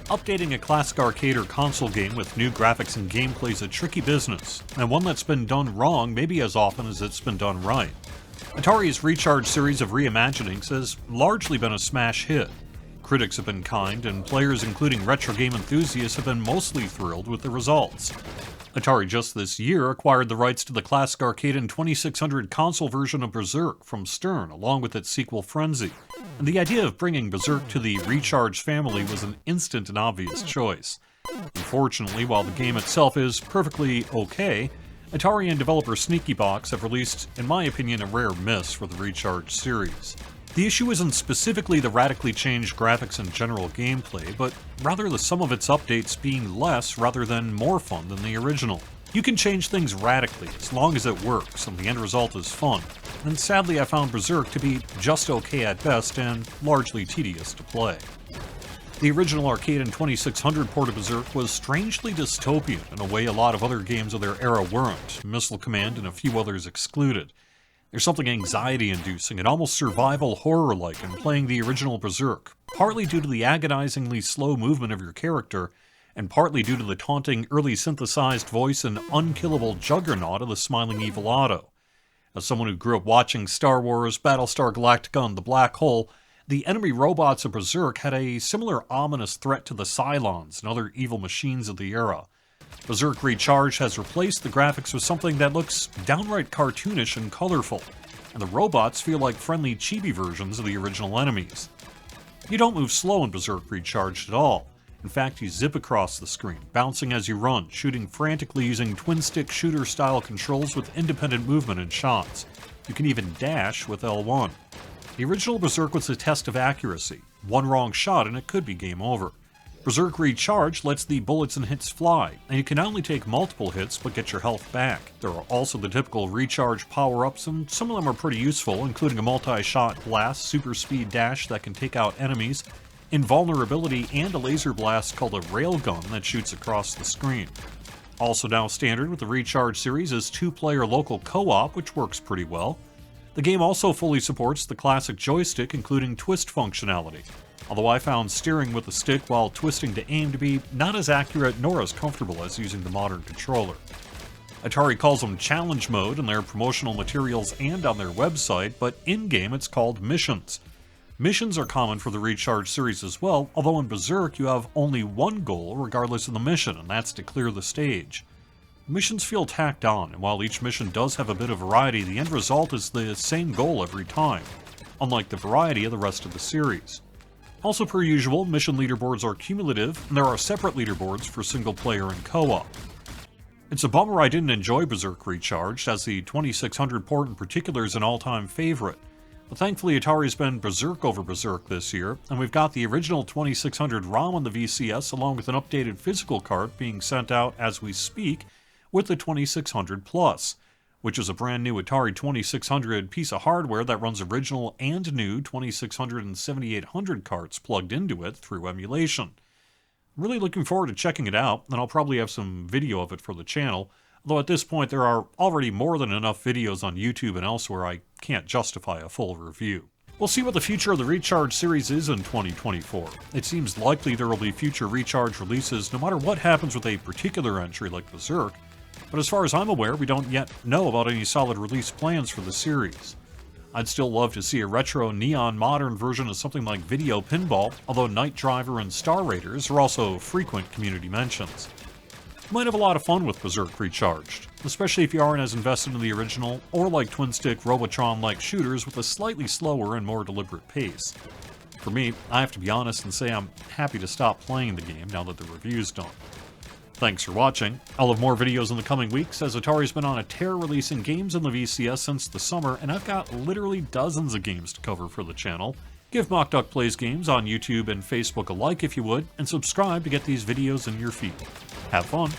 Updating a classic arcade or console game with new graphics and gameplay is a tricky business, and one that's been done wrong maybe as often as it's been done right. Atari's Recharged series of reimaginings has largely been a smash hit. Critics have been kind, and players including retro game enthusiasts have been mostly thrilled with the results. Atari just this year acquired the rights to the classic arcade and 2600 console version of Berzerk from Stern, along with its sequel Frenzy. And the idea of bringing Berzerk to the Recharged family was an instant and obvious choice. Unfortunately, while the game itself is perfectly okay, Atari and developer Sneakybox have released, in my opinion, a rare miss for the Recharged series. The issue isn't specifically the radically changed graphics and general gameplay, but rather the sum of its updates being less rather than more fun than the original. You can change things radically as long as it works and the end result is fun, and sadly I found Berzerk to be just okay at best and largely tedious to play. The original arcade and 2600 port of Berzerk was strangely dystopian in a way a lot of other games of their era weren't, Missile Command and a few others excluded. There's something anxiety-inducing and almost survival horror-like in playing the original Berzerk, partly due to the agonizingly slow movement of your character, and partly due to the taunting early synthesized voice and unkillable juggernaut of the smiling evil Otto. As someone who grew up watching Star Wars, Battlestar Galactica, and The Black Hole, the enemy robots of Berzerk had a similar ominous threat to the Cylons and other evil machines of the era. Berzerk Recharged has replaced the graphics with something that looks downright cartoonish and colorful, and the robots feel like friendly chibi versions of the original enemies. You don't move slow in Berzerk Recharged at all. In fact, you zip across the screen, bouncing as you run, shooting frantically using twin-stick shooter-style controls with independent movement and shots. You can even dash with L1. The original Berzerk was a test of accuracy. One wrong shot and it could be game over. Berzerk Recharged lets the bullets and hits fly, and you can not only take multiple hits but get your health back. There are also the typical recharge power-ups, and some of them are pretty useful, including a multi-shot blast, super speed dash that can take out enemies, invulnerability, and a laser blast called a railgun that shoots across the screen. Also now standard with the Recharged series is 2-player local co-op, which works pretty well. The game also fully supports the classic joystick, including twist functionality, although I found steering with the stick while twisting to aim to be not as accurate nor as comfortable as using the modern controller. Atari calls them Challenge Mode in their promotional materials and on their website, but in-game it's called Missions. Missions are common for the Recharged series as well, although in Berzerk you have only one goal regardless of the mission, and that's to clear the stage. Missions feel tacked on, and while each mission does have a bit of variety, the end result is the same goal every time, unlike the variety of the rest of the series. Also per usual, mission leaderboards are cumulative, and there are separate leaderboards for single player and co-op. It's a bummer I didn't enjoy Berzerk Recharged, as the 2600 port in particular is an all-time favorite. But thankfully Atari's been Berzerk over Berzerk this year, and we've got the original 2600 ROM on the VCS along with an updated physical cart being sent out as we speak with the 2600 Plus, which is a brand new Atari 2600 piece of hardware that runs original and new 2600 and 7800 carts plugged into it through emulation. I'm really looking forward to checking it out, and I'll probably have some video of it for the channel, although at this point there are already more than enough videos on YouTube and elsewhere I can't justify a full review. We'll see what the future of the Recharged series is in 2024. It seems likely there will be future Recharged releases no matter what happens with a particular entry like Berzerk, but as far as I'm aware, we don't yet know about any solid release plans for the series. I'd still love to see a retro neon modern version of something like Video Pinball, although Night Driver and Star Raiders are also frequent community mentions. You might have a lot of fun with Berzerk Recharged, especially if you aren't as invested in the original, or like twin-stick Robotron-like shooters with a slightly slower and more deliberate pace. For me, I have to be honest and say I'm happy to stop playing the game now that the review's done. Thanks for watching. I'll have more videos in the coming weeks, as Atari's been on a tear releasing games on the VCS since the summer, and I've got literally dozens of games to cover for the channel. Give Mockduck Plays Games on YouTube and Facebook a like if you would, and subscribe to get these videos in your feed. Have fun!